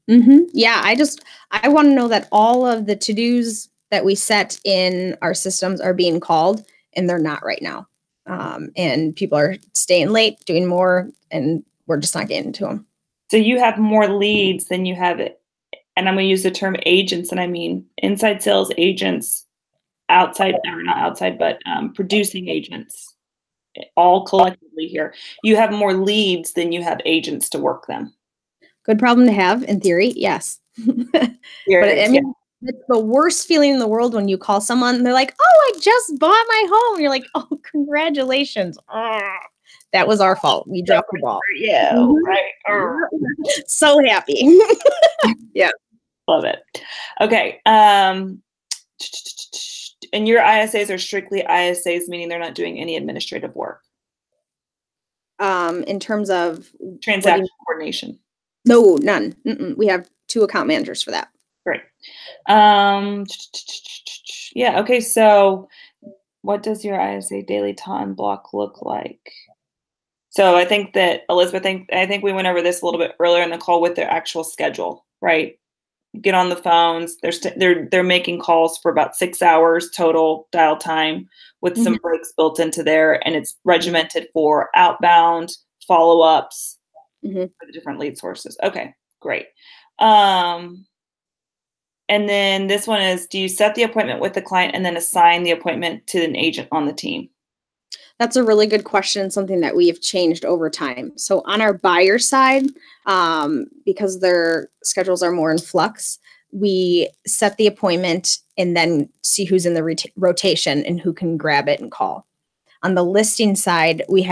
Yeah, I want to know that all of the to-dos that we set in our systems are being called, and they're not right now. And people are staying late, doing more, and we're just not getting to them. So you have more leads than you have it. And I'm going to use the term agents, and I mean inside sales agents, outside, or not outside, but producing agents, all collectively here. You have more leads than you have agents to work them. Good problem to have, in theory, yes. But I mean, it's the worst feeling in the world when you call someone and they're like, "Oh, I just bought my home." You're like, "Oh, congratulations." That was our fault. We dropped the ball. Yeah, right. So happy. Yeah. Love it. Okay. And your ISAs are strictly ISAs, meaning they're not doing any administrative work. In terms of transaction coordination. No, none. We have 2 account managers for that. Great. Yeah. Okay. So what does your ISA daily time block look like? So I think that Elizabeth, I think we went over this a little bit earlier in the call with their actual schedule, right? Get on the phones. They're making calls for about 6 hours total dial time. with some breaks built into there, and it's regimented for outbound follow-ups for the different lead sources. Okay, great. And then this one is, do you set the appointment with the client and then assign the appointment to an agent on the team? That's a really good question, something that we have changed over time. So on our buyer side, because their schedules are more in flux, we set the appointment and then see who's in the rotation and who can grab it and call. On the listing side, we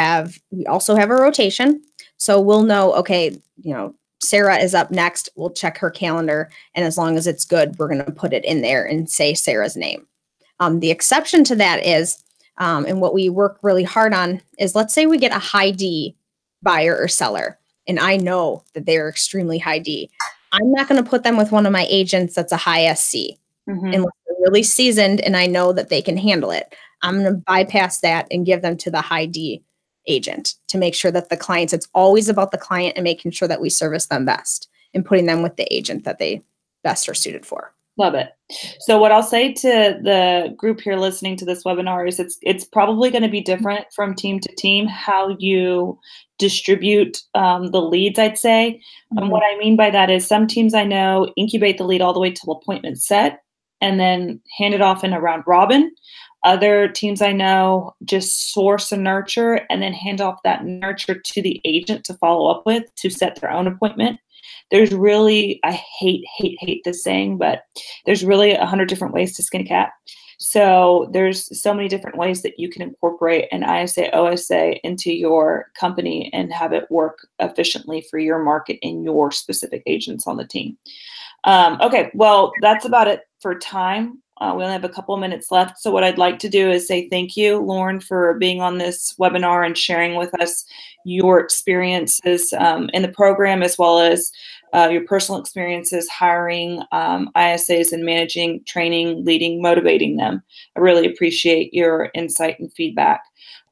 also have a rotation. So we'll know, okay, Sarah is up next. We'll check her calendar. And as long as it's good, we're going to put it in there and say Sarah's name. The exception to that is, and what we work really hard on is, let's say we get a high D buyer or seller, and I know that they're extremely high D. I'm not going to put them with one of my agents that's a high SC unless they're really seasoned and I know that they can handle it. I'm going to bypass that and give them to the high D agent to make sure that it's always about the client and making sure that we service them best and putting them with the agent that they best are suited for. Love it. So what I'll say to the group here listening to this webinar is it's probably going to be different from team to team, how you distribute the leads, I'd say. What I mean by that is some teams I know incubate the lead all the way till appointment set and then hand it off in a round robin. Other teams I know just source a nurture and then hand off that nurture to the agent to follow up with to set their own appointment. There's really, I hate this saying, but there's really 100 different ways to skin a cat. So there's so many different ways that you can incorporate an ISA, OSA into your company and have it work efficiently for your market and your specific agents on the team. Okay, well, that's about it for time. We only have a couple of minutes left. So what I'd like to do is say thank you, Lauren, for being on this webinar and sharing with us your experiences in the program, as well as your personal experiences hiring ISAs and managing, training, leading, motivating them. I really appreciate your insight and feedback.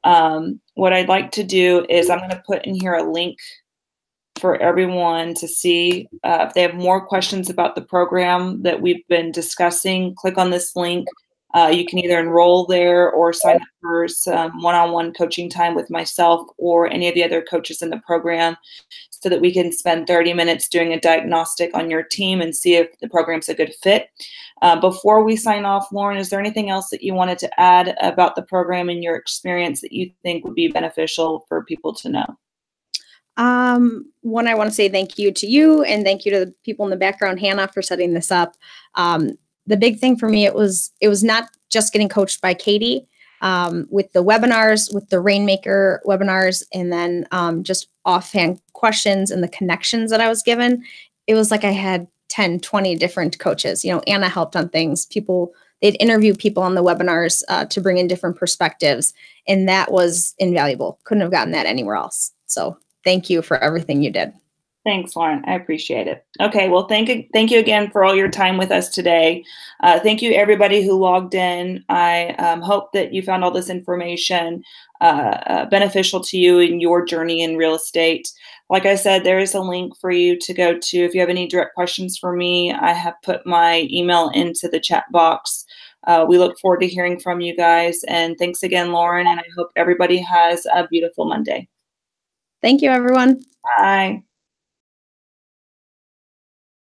What I'd like to do is I'm going to put in here a link for everyone to see if they have more questions about the program that we've been discussing. Click on this link. You can either enroll there or sign up for some one-on-one coaching time with myself or any of the other coaches in the program so that we can spend 30 minutes doing a diagnostic on your team and see if the program's a good fit. Before we sign off, Lauren, is there anything else that you wanted to add about the program and your experience that you think would be beneficial for people to know? One, I want to say thank you to you and thank you to the people in the background, Hannah, for setting this up. The big thing for me, it was not just getting coached by Katie with the webinars, with the Rainmaker webinars, and then just offhand questions and the connections that I was given. It was like I had 10, 20 different coaches. Anna helped on things. They'd interview people on the webinars to bring in different perspectives. And that was invaluable. Couldn't have gotten that anywhere else. So thank you for everything you did. Thanks, Lauren. I appreciate it. Okay, well, thank you again for all your time with us today. Thank you, everybody who logged in. I hope that you found all this information beneficial to you in your journey in real estate. Like I said, there is a link for you to go to. If you have any direct questions for me, I have put my email into the chat box. We look forward to hearing from you guys. And thanks again, Lauren. And I hope everybody has a beautiful Monday. Thank you, everyone. Bye.